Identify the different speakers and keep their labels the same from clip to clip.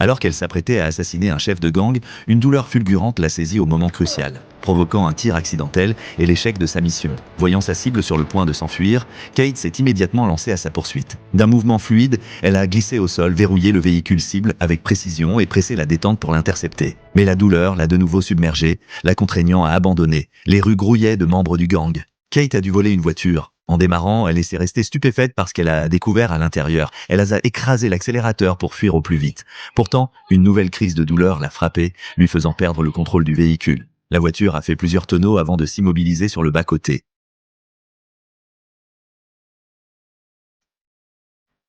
Speaker 1: Alors qu'elle s'apprêtait à assassiner un chef de gang, une douleur fulgurante l'a saisie au moment crucial, provoquant un tir accidentel et l'échec de sa mission. Voyant sa cible sur le point de s'enfuir, Kate s'est immédiatement lancée à sa poursuite. D'un mouvement fluide, elle a glissé au sol, verrouillé le véhicule cible avec précision et pressé la détente pour l'intercepter. Mais la douleur l'a de nouveau submergée, la contraignant à abandonner. Les rues grouillaient de membres du gang. Kate a dû voler une voiture. En démarrant, elle s'est restée stupéfaite par ce qu'elle a découvert à l'intérieur. Elle a écrasé l'accélérateur pour fuir au plus vite. Pourtant, une nouvelle crise de douleur l'a frappée, lui faisant perdre le contrôle du véhicule. La voiture a fait plusieurs tonneaux avant de s'immobiliser sur le bas-côté.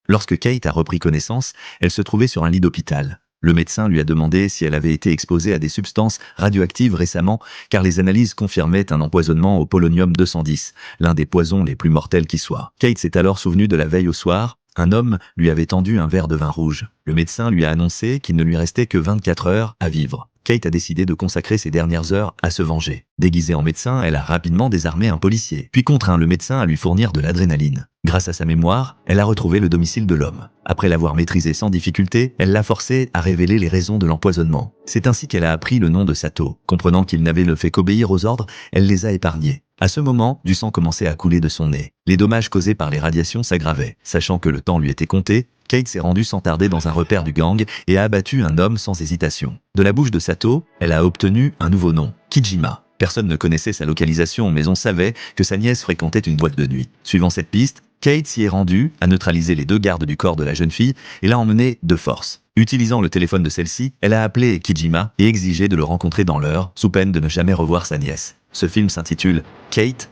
Speaker 1: Lorsque Kate a repris connaissance, elle se trouvait sur un lit d'hôpital. Le médecin lui a demandé si elle avait été exposée à des substances radioactives récemment, car les analyses confirmaient un empoisonnement au polonium-210, l'un des poisons les plus mortels qui soient. Kate s'est alors souvenue de la veille au soir. Un homme lui avait tendu un verre de vin rouge. Le médecin lui a annoncé qu'il ne lui restait que 24 heures à vivre. Kate a décidé de consacrer ses dernières heures à se venger. Déguisée en médecin, elle a rapidement désarmé un policier, puis contraint le médecin à lui fournir de l'adrénaline. Grâce à sa mémoire, elle a retrouvé le domicile de l'homme. Après l'avoir maîtrisé sans difficulté, elle l'a forcé à révéler les raisons de l'empoisonnement. C'est ainsi qu'elle a appris le nom de Sato. Comprenant qu'il n'avait ne fait qu'obéir aux ordres, elle les a épargnés. À ce moment, du sang commençait à couler de son nez. Les dommages causés par les radiations s'aggravaient. Sachant que le temps lui était compté, Kate s'est rendue sans tarder dans un repère du gang et a abattu un homme sans hésitation. De la bouche de Sato, elle a obtenu un nouveau nom, Kijima. Personne ne connaissait sa localisation, mais on savait que sa nièce fréquentait une boîte de nuit. Suivant cette piste, Kate s'y est rendue, a neutralisé les deux gardes du corps de la jeune fille et l'a emmenée de force. Utilisant le téléphone de celle-ci, elle a appelé Kijima et exigé de le rencontrer dans l'heure, sous peine de ne jamais revoir sa nièce. Ce film s'intitule « Kate,